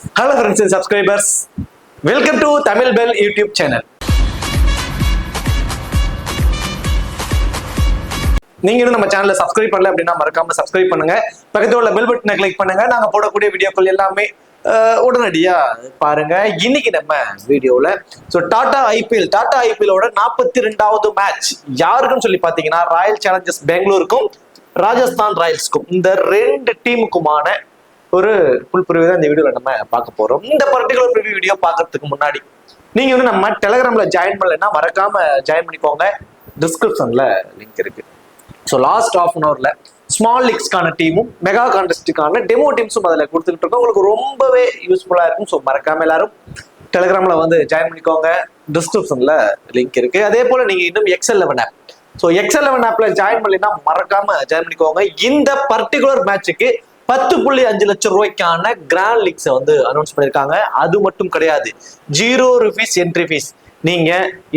Hello friends and subscribers. Welcome to Tamil Bell YouTube channel. நீங்க இன்னும் நம்ம சேனலை சப்ஸ்கிரைப் பண்ணல அப்படின்னா மறக்காம சப்ஸ்கிரைப் பண்ணுங்க. பக்கத்துல உள்ள பெல் பட்டனை கிளிக் பண்ணுங்க. நாங்க போடக்கூடிய வீடியோக்கள் எல்லாமே உடனடியா பாருங்க. இன்னைக்கு நம்ம வீடியோல டாடா ஐபிஎலோட 42வது மேட்ச் யாருக்குன்னு சொல்லி பாத்தீங்கன்னா ராயல் சேலஞ்சர்ஸ் பெங்களூருக்கும் ராஜஸ்தான் ராயல்ஸ்க்கும் இந்த ரெண்டு டீமுக்குமான ஒரு ஃபுல் ப்ரிவியூ தான் இந்த வீடியோல நம்ம பார்க்க போறோம். இந்த பர்டிகுலர் ப்ரிவியூ வீடியோ பார்க்கறதுக்கு முன்னாடி நீங்க வந்து நம்ம டெலிகிராம்ல ஜாயின் பண்ணலைன்னா மறக்காம ஜாயின் பண்ணிக்கோங்க. டிஸ்கிரிப்ஷன்ல லிங்க் இருக்கு. ஸோ லாஸ்ட் ஆஃப் அன் ஹவர்ல ஸ்மால் லீக்ஸ்க்கான டீமும் மெகா கான்டெஸ்டுக்கான டெமோ டீம்ஸும் அதில் கொடுத்துட்டு இருக்கோம். உங்களுக்கு ரொம்பவே யூஸ்ஃபுல்லா இருக்கும். ஸோ மறக்காம எல்லாரும் டெலிகிராம்ல வந்து ஜாயின் பண்ணிக்கோங்க. டிஸ்கிரிப்ஷன்ல லிங்க் இருக்கு. அதே போல நீங்க இன்னும் XL11 ஆப் XL11 ஆப்ல ஜாயின் பண்ணலைன்னா மறக்காம ஜாயின் பண்ணிக்கோங்க. இந்த பர்டிகுலர் மேட்சுக்கு 10.5 லட்சம் ரூபாய்க்கான கிராண்ட் லீக்ஸை வந்து அனௌன்ஸ் பண்ணியிருக்காங்க. அது மட்டும் கிடையாது, 0 rupees என்ட்ரி ஃபீஸ். நீங்க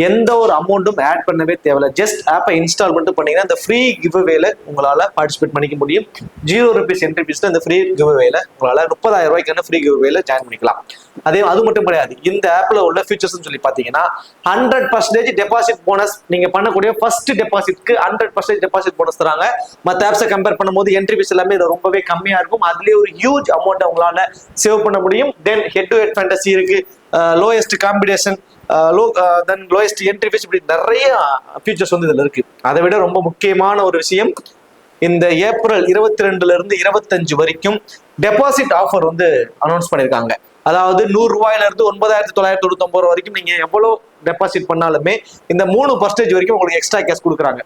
எந்த ஒரு அமௌண்ட்டும் ஆட் பண்ணவே தேவையில்ல. ஜஸ்ட் ஆப்பை இன்ஸ்டால் மட்டும் பண்ணீங்கன்னா இந்த ஃப்ரீ கிவ்அவேல உங்களால பார்ட்டிசிபேட் பண்ணிக்க முடியும். 0 rupees என்ட்ரி ஃபீஸ்ல இந்த ஃப்ரீ கிவ்அவேல உங்களால 30,000 ரூபாய்க்கான ஃப்ரீ கிவ்அவேல ஜாயின் பண்ணிக்கலாம். அது மட்டும் கிடையாது, இந்த ஆப்ல உள்ள ஃபீச்சர்ஸ் சொல்லி பாத்தீங்கன்னா 100% டெபாசிட் போனஸ். நீங்க பண்ணக்கூடிய ஃபர்ஸ்ட் டெபாசிட்க்கு 100% டெபாசிட் போனஸ் தராங்க. மற்ற ஆப்ஸை கம்பேர் பண்ணும்போது என்ட்ரி ஃபீஸ் எல்லாமே ரொம்பவே கம்மியா இருக்கும். அதுலயே ஒரு ஹியூஜ் அமௌண்ட் உங்களால சேவ் பண்ண முடியும். Then head to head fantasy இருக்கு, lowest competition, lowest entry fees, இப்படி நிறைய ஃபீச்சர்ஸ் வந்து இதுல இருக்கு. அதை விட ரொம்ப முக்கியமான ஒரு விஷயம், இந்த ஏப்ரல் 22 இருந்து 25 வரைக்கும் டெபாசிட் ஆஃபர் வந்து அனௌன்ஸ் பண்ணிருக்காங்க. அதாவது 100 ரூபாயில இருந்து 9,999 வரைக்கும் நீங்க எவ்வளவு டெபாசிட் பண்ணாலுமே இந்த 3% வரைக்கும் உங்களுக்கு எக்ஸ்ட்ரா கேஷ் கொடுக்குறாங்க.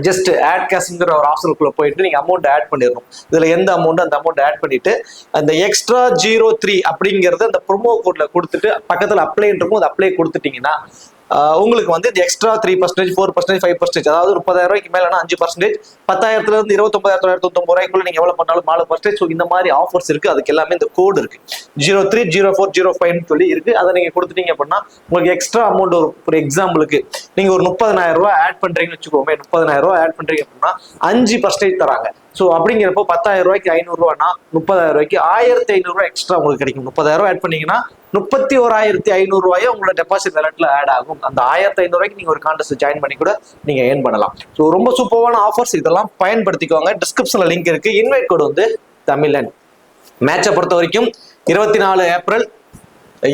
ஜஸ்ட் ஆட் கேஷ்ங்கிற ஒரு ஆப்ஷனுக்குள்ள போயிட்டு நீங்க அமௌண்ட் ஆட் பண்ணிடணும். இதுல எந்த அமௌண்ட் அந்த அமௌண்ட் ஆட் பண்ணிட்டு அந்த எக்ஸ்ட்ரா 03 அப்படிங்கறது அந்த ப்ரோமோ கோட்ல கொடுத்துட்டு பக்கத்துல அப்ளை இருக்கும், அது அப்ளை கொடுத்துட்டீங்கன்னா உங்களுக்கு வந்து இந்த எக்ஸ்ட்ரா 3%, 4%, 5%, அதாவது 30,000 ரூபாய்க்கு மேலனா 5%, 10,000 இருந்து 29,999 ரூபாய்க்குள்ள நீங்க எவ்வளவு பண்ணாலும் 4%. ஸோ இந்த மாதிரி ஆஃபர்ஸ் இருக்கு. அதுக்கு எல்லாமே இந்த கோடு இருக்கு, 03, 04, 05 சொல்லி இருக்கு. அதை நீங்க கொடுத்துட்டீங்க அப்படின்னா உங்களுக்கு எக்ஸ்ட்ரா அமௌண்ட் ஒரு எக்ஸாம்பிளுக்கு நீங்க ஒரு 30,000 ரூபாய் ஆட் பண்றீங்கன்னு வச்சுக்கோமே, 30,000 ரூபாய் ஆட் பண்றீங்க அப்படின்னா 5% தராங்க. ஸோ அப்படிங்கிறப்போ 10,000 ரூபாய்க்கு 500 ரூபாய்னா 30,000 ரூபாய்க்கு 1,500 ரூபாய் எக்ஸ்ட்ரா உங்களுக்கு கிடைக்கும். 30,000 ரூபாய் ஆட் பண்ணீங்கன்னா 31,500 ரூபாயும் உங்களோட டெபாசிட் வேலட்ல ஆட் ஆகும். அந்த 1,500 ரூபாய்க்கு நீங்க ஒரு கான்டெஸ்ட் ஜாயின் பண்ணி கூட நீங்க ஏர்ன் பண்ணலாம். ஸோ ரொம்ப சூப்பரான ஆஃபர்ஸ், இதெல்லாம் பயன்படுத்திக்கோங்க. டிஸ்கிரிப்ஷன்ல லிங்க் இருக்கு. இன்வைட் கோடு வந்து தமிழன். மேட்சை பொறுத்த வரைக்கும் 24 ஏப்ரல்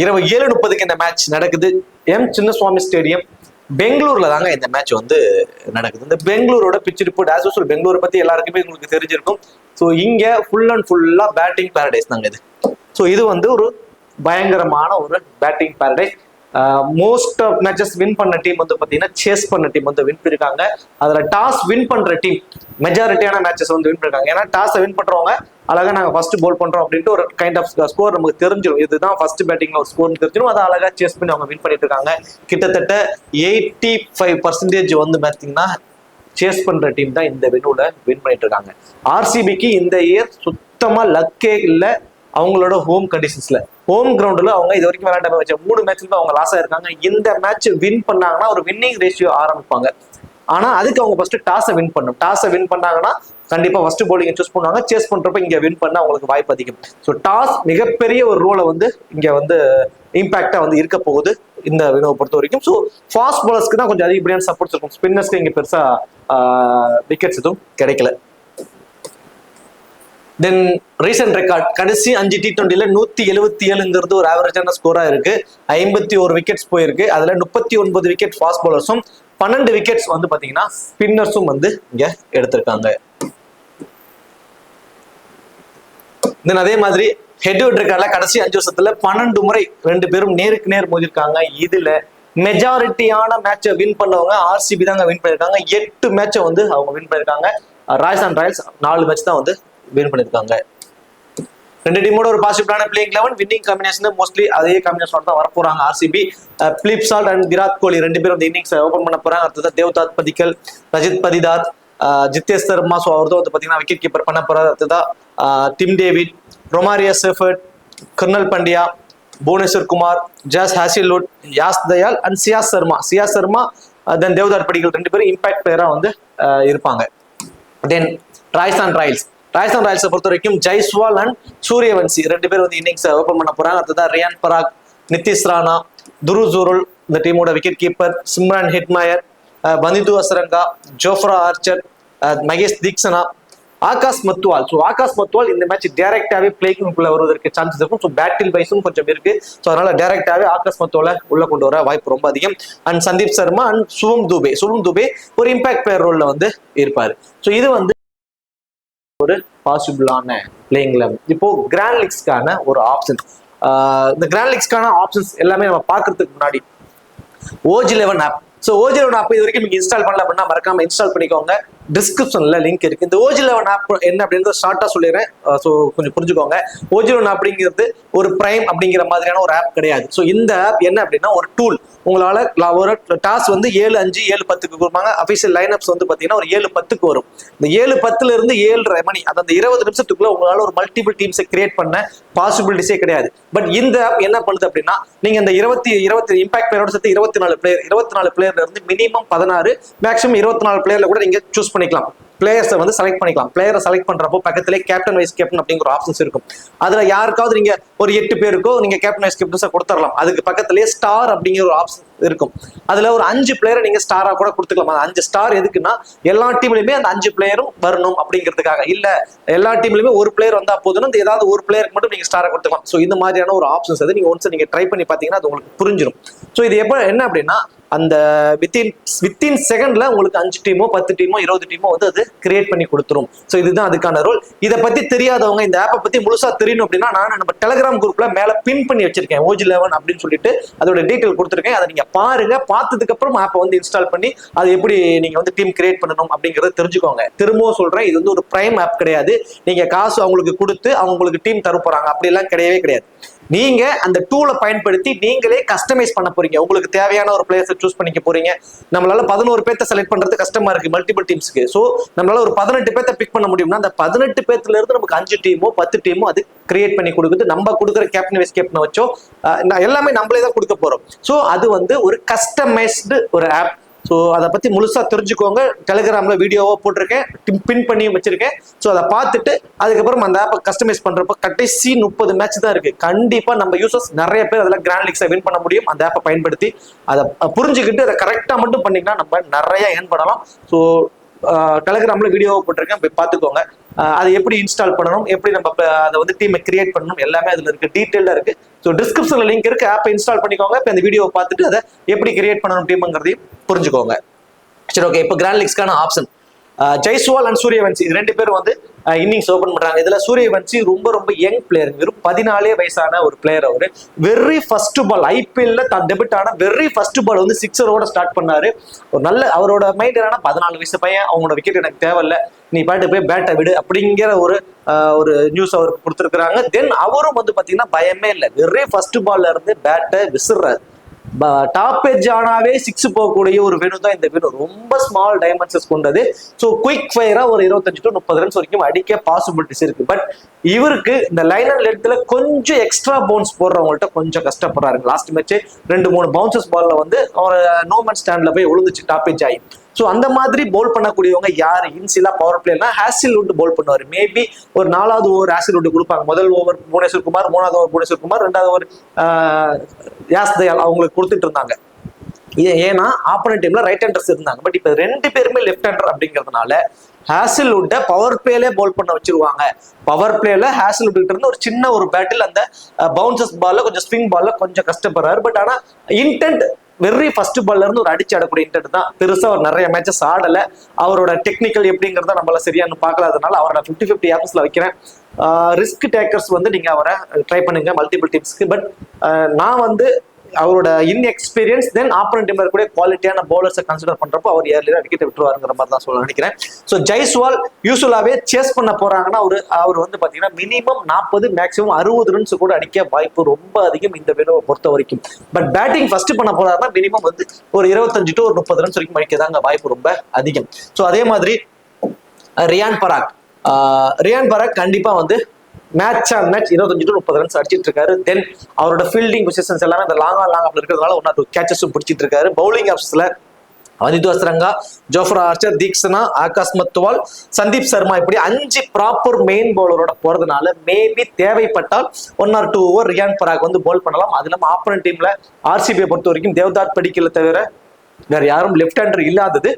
இரவு 7:30 இந்த மேட்ச் நடக்குது. சின்னசுவாமி ஸ்டேடியம் பெங்களூர்ல தாங்க இந்த மேட்ச் வந்து நடக்குது. இந்த பெங்களூரோட பிச் ரிப்போர்ட் ஆஸ் யூசுவல், பெங்களூரை பத்தி எல்லாருக்குமே உங்களுக்கு தெரிஞ்சிருக்கும். ஸோ இங்க ஃபுல் அண்ட் ஃபுல்லா பேட்டிங் பேரடைஸ் தாங்க இது. ஸோ இது வந்து ஒரு பயங்கரமான ஒரு batting paradise. Most of matches win பண்ண டீம் வந்து பாத்தீங்கன்னா சேஸ் பண்ண டீம் வந்து வின் பண்ணிருக்காங்க. அதுல டாஸ் வின் பண்ற டீம் மெஜாரிட்டியான மேட்சஸ் வந்து வின் பண்ணிருக்காங்க. ஏன்னா டாஸை வின் பண்றவங்க அழகா நாங்க ஃபர்ஸ்ட் போல் பண்றோம் அப்படின்ட்டு ஒரு கைண்ட் ஆஃப் ஸ்கோர் நமக்கு தெரிஞ்சிடும். இதுதான் ஃபர்ஸ்ட் பேட்டிங்ல ஒரு ஸ்கோர் தெரிஞ்சிடும். அதை அழகா சேஸ் பண்ணி அவங்க வின் பண்ணிட்டு இருக்காங்க. கிட்டத்தட்ட 85% வந்து பாத்தீங்கன்னா சேஸ் பண்ற டீம் தான் இந்த வினோட வின் பண்ணிட்டு இருக்காங்க. ஆர்சிபிக்கு இந்த இயர் சுத்தமா லக்கே இல்லை. அவங்களோட ஹோம் கண்டிஷன்ஸ்ல, ஹோம் கிரவுண்ட்ல அவங்க இது வரைக்கும் விளையாண்ட வச்ச 3 மேட்ச்ல அவங்க லாஸ் ஆயிருக்காங்க. இந்த மேட்ச் வின் பண்ணாங்கன்னா ஒரு வின்னிங் ரேஷியோ ஆரம்பிப்பாங்க. ஆனா அதுக்கு அவங்க ஃபர்ஸ்ட் டாஸை வின் பண்ணும். டாஸை வின் பண்ணாங்கன்னா கண்டிப்பா ஃபர்ஸ்ட் போலிங் சூஸ் பண்ணுவாங்க. சேஸ் பண்றப்ப இங்க வின் பண்ண அவங்களுக்கு வாய்ப்பு அதிகம். ஸோ டாஸ் மிகப்பெரிய ஒரு ரோலை வந்து இங்க வந்து இம்பாக்டா வந்து இருக்க போகுது இந்த வினோவை பொறுத்த வரைக்கும். ஸோ ஃபாஸ்ட் பாலர்ஸ்க்கு தான் கொஞ்சம் அதிகப்படியான சப்போர்ட்ஸ் இருக்கும். ஸ்பின்னர்ஸ்க்கு இங்க பெருசா விக்கெட்ஸ் எதுவும் கிடைக்கல. தென் ரீசன்ட் ரெக்கார்ட், கடைசி 5 T20ல 177ங்கிறது ஒரு ஆவரேஜான ஸ்கோரா இருக்கு. 51 விக்கெட்ஸ் போயிருக்கு. அதுல 39 விக்கெட் ஃபாஸ்ட் பாலர்ஸும் 12 விக்கெட்ஸ் வந்து பாத்தீங்கன்னா ஸ்பின்னர்ஸும் வந்து இங்க எடுத்திருக்காங்க. தென் அதே மாதிரி ஹெட் டு ஹெட் ரெக்கார்ட்ல கடைசி 5 வருஷத்துல 12 முறை 2 பேரும் நேருக்கு நேர் மோதிருக்காங்க. இதுல மெஜாரிட்டியான மேட்சை வின் பண்ணவங்க ஆர்சிபி தாங்க வின் பண்ணிருக்காங்க. 8 மேட்சை வந்து அவங்க வின் பண்ணிருக்காங்க. ராஜஸ்தான் ராயல்ஸ் 4 மேட்ச் தான் வந்து வின் பண்ணிருக்காங்க. ரெண்டு டீமோட ஒரு பாசிட்டிவான பிளேயிங் 11 வின்னிங் காம்பினேஷன் மோஸ்ட்லி அதே காம்பினேஷன் தான் வரப்போறாங்க. RCB Philip Salt and Virat Kohli 2 பேரும் இந்த இன்னிங்ஸ் ஓபன் பண்ண போறாங்க. அடுத்தது தேவ்தாத் பதிக்கல், ரஜித் பதிதார், ஜித்தேஷ் சர்மா, ஸோ அவர் தான் வந்து பாத்தீங்கன்னா விக்கெட் கீப்பர் பண்ண போறாரு. அடுத்ததான் Tim David, Romario Shepherd, Krunal Pandya, Bhuvneshwar Kumar, Josh Hazlewood, Yash Dayal and Suyash Sharma, then Devdutt Padikkal 2 பேரும் இம்பாக்ட் பிளேயரா வந்து இருப்பாங்க. தென் ராஜஸ்தான் ராயல்ஸ் ராஜஸ்தான் ராயல்ஸை பொறுத்த வரைக்கும் ஜெய்ஸ்வால் அண்ட் சூரியவன்சி 2 பேர் வந்து இன்னிங்ஸ் ஓபன் பண்ண போறாங்க. அடுத்ததான் ரியான் பராக், நிதிஷ் ராணா, துருவ் ஜுருல் இந்த டீமோட wicket keeper, Shimron Hetmyer, Wanindu Hasaranga, Jofra Archer, Maheesh Theekshana, Akash Madhwal. So Akash Madhwal இந்த மேட்ச் டைரக்டாவே பிளேக்குள்ள வருவதற்கு சான்சஸ் இருக்கும். ஸோ பேட்டில் வைஸும் கொஞ்சம் இருக்கு. ஸோ அதனால டைரக்டாவே ஆகாஷ் மத்துவால உள்ள கொண்டு வர வாய்ப்பு ரொம்ப அதிகம். அண்ட் சந்தீப் சர்மா அண்ட் சுவம் துபே ஒரு இம்பாக்ட் பிளேயர் ரோல்ல வந்து இருப்பாரு. ஸோ இது வந்து ஒரு பாசிபிளான பிளேயிங் லெவல். இப்போ கிராண்ட் லீக்ஸ்க்கான ஒரு ஆப்ஷன். இந்த கிராண்ட் லீக்ஸ்க்கான ஆப்ஷன்ஸ் எல்லாமே நம்ம பார்க்கறதுக்கு முன்னாடி OG11 app. So OG11 app இது வரைக்கும் நீங்க இன்ஸ்டால் பண்ணல அப்படின்னா மறக்காம இன்ஸ்டால் பண்ணிக்கோங்க. டிஸ்கிரிப்ஷன்ல லிங்க் இருக்கு. இந்த OG11 ஆப் என்ன அப்படின்றத ஷார்ட்டா சொல்லிடுறேன். ஸோ கொஞ்சம் புரிஞ்சுக்கோங்க. OG11 அப்படிங்கிறது ஒரு பிரைம் அப்படிங்கிற மாதிரியான ஒரு ஆப் கிடையாது. ஸோ இந்த ஆப் என்ன அப்படின்னா ஒரு டூல். உங்களால ஒரு டாஸ் வந்து 7:05 7:10 கொடுப்பாங்க. அபிஷியல் லைனப்ஸ் வந்து பாத்தீங்கன்னா ஒரு 7:10 வரும். இந்த 7:10 இருந்து 7:30 மணி அந்த 20 நிமிஷத்துக்குள்ள உங்களால ஒரு மல்டிபிள் டீம்ஸை கிரியேட் பண்ண பாசிபிலிட்டிஸே கிடையாது. பட் இந்த ஆப் என்ன பண்ணுது அப்படின்னா நீங்க இந்த 20 இம்பாக்ட் பிளேயரோட சேர்த்து 24 பிளேயர்ல இருந்து மினிமம் 16 மேக்ஸிமம் 24 பிளேயர்ல கூட நீங்க சூஸ் பண்ணிக்கலாம். பிளேயர்ஸை வந்து செலக்ட் பண்ணிக்கலாம். பிளேயரை செலக்ட் பண்றப்போ பக்கத்திலே கேப்டன் வைஸ் கேப்டன் அப்படிங்கிற ஆப்ஷன்ஸ் இருக்கும். அதுல யாருக்காவது நீங்க ஒரு 8 பேருக்கோ நீங்க கேப்டன் வைஸ் கேப்டன்ஸா கொடுத்துடலாம். அதுக்கு பக்கத்திலே ஸ்டார் அப்படிங்கிற ஒரு ஆப்ஷன் இருக்கும். அதுல ஒரு 5 பிளேயரை நீங்க ஸ்டாரா கூட கொடுத்துக்கலாம். அந்த 5 ஸ்டார் எதுக்குன்னா எல்லா டீம்லயுமே அந்த 5 பிளேயரும் வரணும் அப்படிங்கிறதுக்காக. இல்ல எல்லா டீம்லயுமே ஒரு பிளேயர் வந்தா போதும் ஏதாவது ஒரு பிளேயருக்கு மட்டும் நீங்க ஸ்டாரா கொடுத்துக்கலாம். ஸோ இந்த மாதிரியான ஒரு ஆப்ஷன்ஸ் அது நீங்க ஒன்ஸ் நீங்க ட்ரை பண்ணி பாத்தீங்கன்னா அது உங்களுக்கு புரிஞ்சிடும். ஸோ இது எப்ப என்ன அப்படின்னா அந்த வித்தின் செகண்ட்ல உங்களுக்கு 5 டீமோ 10 டீமோ 20 டீமோ வந்து அது கிரியேட் பண்ணி கொடுத்துரும். ஸோ இதுதான் அதுக்கான ரோல். இதை பத்தி தெரியாதவங்க இந்த ஆப்பை பத்தி முழுசா தெரியணும் அப்படின்னா நான் நம்ம டெலிகிராம் குரூப்ல மேல பின் பண்ணி வச்சிருக்கேன் OG11 அப்படின்னு சொல்லிட்டு அதோட டீட்டெயில் கொடுத்துருக்கேன். அதை நீங்க பாருங்க. பார்த்ததுக்கு அப்புறம் ஆப்பை வந்து இன்ஸ்டால் பண்ணி அது எப்படி நீங்க வந்து டீம் கிரியேட் பண்ணணும் அப்படிங்கறத தெரிஞ்சுக்கோங்க. திரும்பவும் சொல்றேன், இது வந்து ஒரு பிரைம் ஆப் கிடையாது. நீங்க காசு அவங்களுக்கு கொடுத்து அவங்களுக்கு டீம் தர போறாங்க அப்படி எல்லாம் கிடையவே கிடையாது. நீங்க அந்த டூலை பயன்படுத்தி நீங்களே கஸ்டமைஸ் பண்ண போறீங்க. உங்களுக்கு தேவையான ஒரு பிளேயர்ஸை சூஸ் பண்ணிக்க போறீங்க. நம்மளால 11 பேர்த்த செலக்ட் பண்றது கஷ்டமா இருக்கு மல்டிபிள் டீம்ஸ்க்கு. சோ நம்மளால ஒரு 18 பேர்த்த பிக் பண்ண முடியும்னா அந்த 18 பேர்த்துல இருந்து நமக்கு 5 டீமோ 10 டீமோ அது கிரியேட் பண்ணி கொடுக்குது. நம்ம கொடுக்குற கேப்டன் வைஸ் கேப்டன் வச்சோ எல்லாமே நம்மளே தான் கொடுக்க போறோம். சோ அது வந்து ஒரு கஸ்டமைஸ்டு ஒரு ஆப். ஸோ அதை பத்தி முழுசா தெரிஞ்சுக்கோங்க. டெலிகிராம்ல வீடியோவோ போட்டிருக்கேன், பின் பண்ணி வச்சிருக்கேன். ஸோ அதை பார்த்துட்டு அதுக்கப்புறம் அந்த ஆப்பை கஸ்டமைஸ் பண்றப்ப கடைசி 30 மேட்ச் தான் இருக்கு. கண்டிப்பா நம்ம யூசர்ஸ் நிறைய பேர் அதில் கிராண்ட் லீக்ஸை வின் பண்ண முடியும் அந்த ஆப்பை பயன்படுத்தி. அதை புரிஞ்சுக்கிட்டு அதை கரெக்டா மட்டும் பண்ணீங்கன்னா நம்ம நிறைய ஏர்ன் பண்ணலாம். ஸோ டெலிகிராம்ல வீடியோவோ போட்டிருக்கேன், போய் பார்த்துக்கோங்க. அதை எப்படி இன்ஸ்டால் பண்ணணும், எப்படி நம்ம அதை வந்து டீமை கிரியேட் பண்ணணும் எல்லாமே அதுல இருக்கு, டீட்டெயிலா இருக்கு. ஸோ டிஸ்கிரிப்ஷன்ல லிங்க் இருக்கு, ஆப்பை இன்ஸ்டால் பண்ணிக்கோங்க. இப்போ இந்த வீடியோவை பார்த்துட்டு அதை எப்படி கிரியேட் பண்ணணும் டீம்ங்கிறதையும் புரிஞ்சுக்கோங்க. சரி, ஓகே. இப்போ கிராண்ட் லீக்ஸ்க்கான ஆப்ஷன் ஜெய்ஸ்வால் அண்ட் சூரியவன்சி 2 பேரும் வந்து இன்னிங்ஸ் ஓபன் பண்றாங்க. இதுல சூரியவன்சி ரொம்ப யங் பிளேயர், வெறும் 14 வயசான ஒரு பிளேயர். அவரு வெரி ஃபர்ஸ்ட் பால் IPL தான் டெபிட் ஆன வெரி ஃபர்ஸ்ட் பால் வந்து 6 ஸ்டார்ட் பண்ணாரு. ஒரு நல்ல அவரோட மைண்ட் என்னன்னா 14 வயசு பையன், அவங்களோட விக்கெட் எனக்கு தேவையில்ல, நீ பாட்டு போய் பேட்டை விடு அப்படிங்கிற ஒரு நியூஸ் அவருக்கு கொடுத்துருக்காங்க. தென் அவரும் வந்து பாத்தீங்கன்னா பயமே இல்லை, வெரி ஃபர்ஸ்ட் பால்ல இருந்து பேட்டை விசிறாரு. டாப் எட்ஜ் ஆனாவே 6 போகக்கூடிய ஒரு வெனு தான் இந்த வெனு. ரொம்ப ஸ்மால் டைமென்ஷன்ஸ் கொண்டது. ஸோ குயிக் ஃபயரா ஒரு 25 to 30 ரன்ஸ் வரைக்கும் அடிக்க பாசிபிலிட்டிஸ் இருக்கு. பட் இவருக்கு இந்த லைன் அண்ட் லென்த்ல கொஞ்சம் எக்ஸ்ட்ரா பவுன்ஸ் போடுறவங்கள்ட்ட கொஞ்சம் கஷ்டப்படுறாரு. லாஸ்ட் மேட்ச் 2-3 பவுன்சஸ் பால்ல வந்து அவர் நோமன் ஸ்டாண்ட்ல போய் விழுந்துச்சு டாப் எட்ஜ் ஆகி. ஸோ அந்த மாதிரி பவுல் பண்ணக்கூடியவங்க யாரு இன்சிலா பவர் பிளேனா ஹேசில்வுட் பவுல் பண்ணுவார். மேபி ஒரு 4வது ஓவர் ஹேசில்வுட் கொடுப்பாங்க. முதல் ஓவர் புவனேஸ்வர் குமார், 3வது ஓவர் புவனேஸ்வர் குமார், 2வது ஓவர் யாஸ் தயால் அவங்களுக்கு கொடுத்துட்டு இருந்தாங்க. ஏன்னா ஆப்போனன்ட் டீம்ல ரைட் ஹேண்டர்ஸ் இருந்தாங்க. பட் இப்ப 2 பேருமே லெஃப்ட் ஹேண்டர் அப்படிங்கிறதுனால ஹேசில்வுட்டை பவர் பிளேல பவுல் பண்ண வச்சிருவாங்க. பவர் பிளேல ஹேசில்வுட் இருந்து ஒரு சின்ன ஒரு பேட்டில் அந்த பவுன்சஸ் பால்ல கொஞ்சம் ஸ்விங் பால்ல கொஞ்சம் கஷ்டப்படுறாரு. பட் ஆனா இன்டென்ட் வெரி ஃபர்ஸ்ட் பால்ல இருந்து ஒரு அடிச்சு ஆடக்கூடிய இன்டென்ட் தான். பெருசா அவர் நிறைய மேட்சஸ் ஆடல. அவரோட டெக்னிக்கல் எப்படிங்கிறத நம்மள சரியானு பார்க்கலாதனால அவரை 50-50 ஆப்ஷன்ஸ்ல வைக்கிறேன். ரிஸ்க் டேக்கர்ஸ் வந்து நீங்க அவரை ட்ரை பண்ணுங்க மல்டிபிள் டீம்ஸ்க்கு. பட் நான் வந்து அவரோட இன்எக்ஸ்பீரியன்ஸ் தென் ஆப்போனன்ட் டீம்ல இருக்கக்கூடிய குவாலிட்டியான பவுலர்ஸை கன்சிடர் பண்றப்போ அவர் ஏர்லியா விக்கெட் விட்டுருவாருங்கிற மாதிரி தான் சொல்ல நினைக்கிறேன். ஸோ ஜெய்ஸ்வால் யூஸ்வலாவே சேஸ் பண்ண போறாங்கன்னா அவர் வந்து பாத்தீங்கன்னா மினிமம் 40 மேக்ஸிமம் 60 ரன்ஸ் கூட அடிக்க வாய்ப்பு ரொம்ப அதிகம் இந்த வேணுவை பொறுத்த வரைக்கும். பட் பேட்டிங் ஃபர்ஸ்ட் பண்ண போறாருன்னா மினிமம் வந்து ஒரு 25 to 30 ரன்ஸ் வரைக்கும் அடிக்கதாங்க வாய்ப்பு ரொம்ப அதிகம். ஸோ அதே மாதிரி ரியான் பராக் கண்டிப்பா வந்து match on match 25 to 30 runs அடிச்சிட்டு இருக்காரு. தென் அவரோட ஃபீல்டிங் பொசிஷன்ஸ் எல்லாமே அந்த லாங் ஆஃப்ல இருக்கிறதுனால 1 or 2 கேச்சஸும் பிடிச்சிட்டு இருக்காரு. பவுலிங் ஆப்ஷன்ஸ்ல வனிது அஸ்ரங்கா, ஜோஃப்ரா ஆர்ச்சர், தீக்ஷனா, ஆகாஷ் மத்துவால், சந்தீப் சர்மா இப்படி 5 ப்ராப்பர் மெயின் பவுலரோட போறதுனால மேபி தேவைப்பட்டால் 1 or 2 ஓவர் ரியான் பராக் வந்து போல் பண்ணலாம். அது இல்லாம ஆப்போனன்ட் டீம்ல ஆர்சிபியை பொறுத்த வரைக்கும் தேவ்தாத் படிக்கல தவிர வேற யாரும் லெஃப்ட் ஹேண்டர் இல்லாதது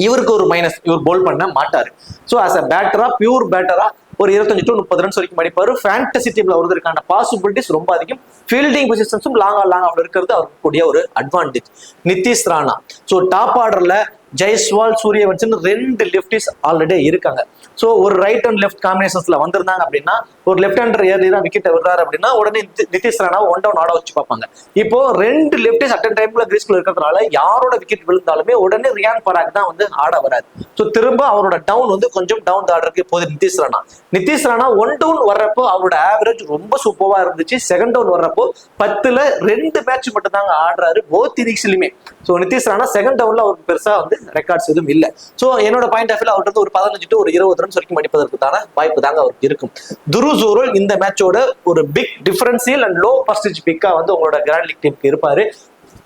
இவருக்கு ஒரு மைனஸ். இவர் போல் பண்ண மாட்டாரு. ஸோ ஆஸ் அ பேட்டரா, பியூர் பேட்டரா ஒரு 25 to 30 ரன்ஸ் வரைக்கும் அடிப்பாரு. ஃபேண்டசி டீம்ல வருவதற்கான பாசிபிலிட்டிஸ் ரொம்ப அதிகம். ஃபீல்டிங் பொசிஷன்ஸும் லாங் ஆஃப் இருக்கிறது அவருக்கு கூடிய ஒரு advantage. Nitish Rana, so top ஆர்டர்ல ஜெய்ஸ்வால், சூரியவன்சன் 2 லெஃப்டிஸ் ஆல்ரெடி இருக்காங்க. ஸோ ஒரு ரைட் அண்ட் லெஃப்ட் காம்பினேஷன்ஸ்ல வந்திருந்தாங்க அப்படின்னா, ஒரு லெஃப்ட் ஹேண்டர் ஏறி தான் விக்கெட் விடுறாரு அப்படின்னா உடனே நிதிஷ் ராணா 1 down ஆட வச்சு பார்ப்பாங்க. இப்போ 2 லெஃப்டிஸ் அட் டைம்ல கிரீஸ்குள்ள இருக்கிறதுனால யாரோட விக்கெட் விழுந்தாலுமே உடனே ரியான் பராக் தான் வந்து ஆட வராது. ஸோ திரும்ப அவரோட டவுன் வந்து கொஞ்சம் டவுன் ஆர்டருக்கு போகுது நிதிஷ் ராணா. நிதிஷ் ராணா 1 down வர்றப்போ அவரோட ஆவரேஜ் ரொம்ப சூப்பரா இருந்துச்சு. 2nd down வர்றப்போ 10ல் 2 மேட்ச் மட்டும் தாங்க ஆடுறாரு போத் இன்னிங்ஸ்லயுமே. ஸோ நிதிஷ் ராணா 2nd downல அவருக்கு பெருசா வந்து ரெக்கார்ட்ஸ் எதுவும் இல்லை. ஸோ என்னோட பாயிண்ட் ஆஃப் வியூல அவர்கிட்ட ஒரு 15 to 20 ரன்ஸ் வரைக்கும் அடிப்பதற்கான வாய்ப்பு தாங்க அவருக்கு இருக்கும். துருசூரல் இந்த மேட்சோட ஒரு big differential and low percentage பிக்கா வந்து உங்களோட கிராண்ட் லீக் டீமுக்கு இருப்பாரு.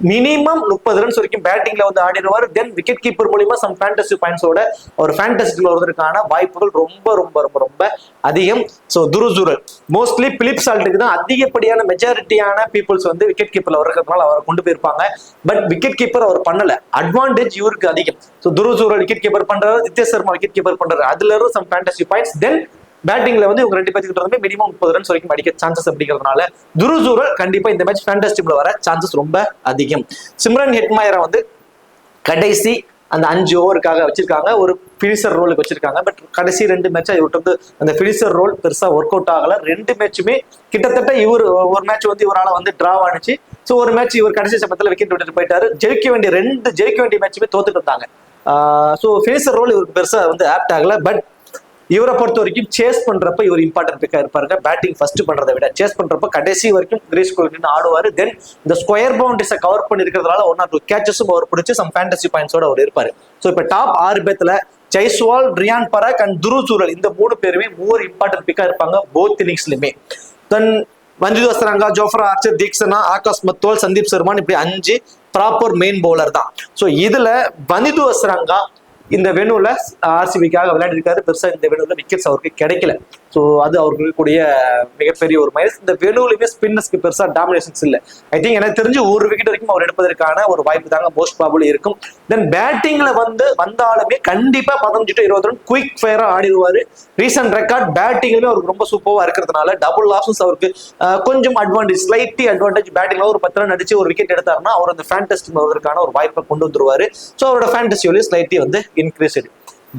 மினிமம் 30 ரன்ஸ் வரைக்கும் பேட்டிங்ல வந்து ஆடிடுவார். தென் விக்கெட் கீப்பர் மூலியமா சம் ஃபேண்டசி பாயிண்ட்ஸோட ஒரு ஃபேண்டசி டீம்ல வருவதற்கான வாய்ப்புகள் ரொம்ப ரொம்ப ரொம்ப ரொம்ப அதிகம். ஸோ துருசூரல் மோஸ்ட்லி பிலிப் சால்ட்டுக்கு தான் அதிகப்படியான மெஜாரிட்டியான பீப்புள்ஸ் வந்து விக்கெட் கீப்பர்ல வர்றதுனால அவரை கொண்டு போயிருப்பாங்க. பட் விக்கெட் கீப்பர் அவர் பண்ணல. அட்வான்டேஜ் இவருக்கு அதிகம். ஸோ துருசூரல் விக்கெட் கீப்பர் பண்றாரு, நிதிஷ் சர்மா விக்கெட் கீப்பர் பண்றாரு. அதுல இருந்து சம் ஃபேண்டசி பாயிண்ட்ஸ். தென் பேட்டிங்ல வந்து இவங்க 2 பேருக்கு மினிமம் 30 ரன்ஸ் வரைக்கும் அடிக்க சான்சஸ் அப்படிங்கிறதுனால துருசூரல் கண்டிப்பா இந்த மேட்ச் ஃபேண்டசி டீம்ல வர சான்சஸ் ரொம்ப அதிகம். சிம்ரன் ஹெட்மாயரை வந்து கடைசி அந்த 5 ஓவருக்காக வச்சிருக்காங்க, ஒரு பினிஷர் ரோலுக்கு வச்சிருக்காங்க. பட் கடைசி 2 மேட்சா இவர்கிட்ட வந்து அந்த பினிஷர் ரோல் பெருசா ஒர்க் அவுட் ஆகல. 2 மேட்சுமே கிட்டத்தட்ட இவர் ஒரு மேட்ச் வந்து இவரால் வந்து டிரா ஆனிச்சு. ஸோ ஒரு மேட்ச் இவர் கடைசி சமயத்தில் விக்கெட் விட்டுட்டு போயிட்டாரு. ஜெயிக்க வேண்டிய மேட்சுமே தோத்துட்டு இருந்தாங்க. ஸோ பினிஷர் ரோல் இவருக்கு பெருசா வந்து ஆப்ட் ஆகல. பட் இவரை பொறுத்த வரைக்கும் சேஸ் பண்றப்ப இவர் இம்பார்ட்டன்ட் பிக்கா இருப்பாருங்க. பேட்டிங் ஃபர்ஸ்ட் பண்றதை விட சேஸ் பண்றப்ப கடைசி வரைக்கும் கிரீஸ்குள்ள நின்று ஆடுவாரு. தென் இந்த ஸ்கொயர் பவுண்டரிஸை கவர் பண்ணி இருக்கிறதுனால 1 or 2 கேச்சஸும் அவர் பிடிச்சி சம் ஃபேண்டசி பாயிண்ட்ஸோட அவர் இருப்பாரு. ஸோ இப்போ டாப் 6 பேத்துல ஜெய்ஸ்வால், ரியான் பராக் அண்ட் துருசூரல் இந்த 3 பேருமே மோர் இம்பார்ட்டன்ட் பிக்கா இருப்பாங்க போத் இன்னிங்ஸ்லயுமே. Then Wanindu Hasaranga, Jofra Archer, Theekshana, Akash Madhwal, Sandeep சர்மான் இப்படி 5 ப்ராப்பர் மெயின் பவுலர் தான். ஸோ இதுல வனிது அஸ்ரங்கா இந்த வெனுல ஆர்சிபிக்காக விளையாடிருக்காரு. பெருசா இந்த வெனுல விக்கெட்ஸ் அவருக்கு கிடைக்கல. ஸோ அது அவருக்கு கூடிய மிகப்பெரிய ஒரு மைனஸ். இந்த வெனுலையுமே ஸ்பின்னர்ஸ்க்கு பெருசா டாமினேஷன்ஸ் இல்லை. ஐ திங்க் எனக்கு தெரிஞ்சு ஒரு விக்கெட் வரைக்கும் அவர் எடுப்பதற்கான ஒரு வாய்ப்பு தாங்க மோஸ்ட் ப்ராபபிள் இருக்கும். தென் பேட்டிங்ல வந்தாலுமே கண்டிப்பா 15 to 20 ரன் குயிக் ஃபயரா ஆடிடுவாரு. ரீசன்ட் ரெக்கார்ட் பேட்டிங்லுமே அவருக்கு ரொம்ப சூப்பரா இருக்கிறதுனால டபுள் ஆப்ஷன்ஸ் அவருக்கு கொஞ்சம் அட்வான்டேஜ், ஸ்லைட்லி அட்வான்டேஜ். பேட்டிங்ல ஒரு 10 ரன் அடிச்சு ஒரு விக்கெட் எடுத்தாருன்னா அவர் அந்த ஃபேண்டசி வருவதற்கான ஒரு வாய்ப்பை கொண்டு வந்துருவாரு. ஸோ அவரோட ஃபேண்டசியோட ஸ்லைட்லி வந்து increased.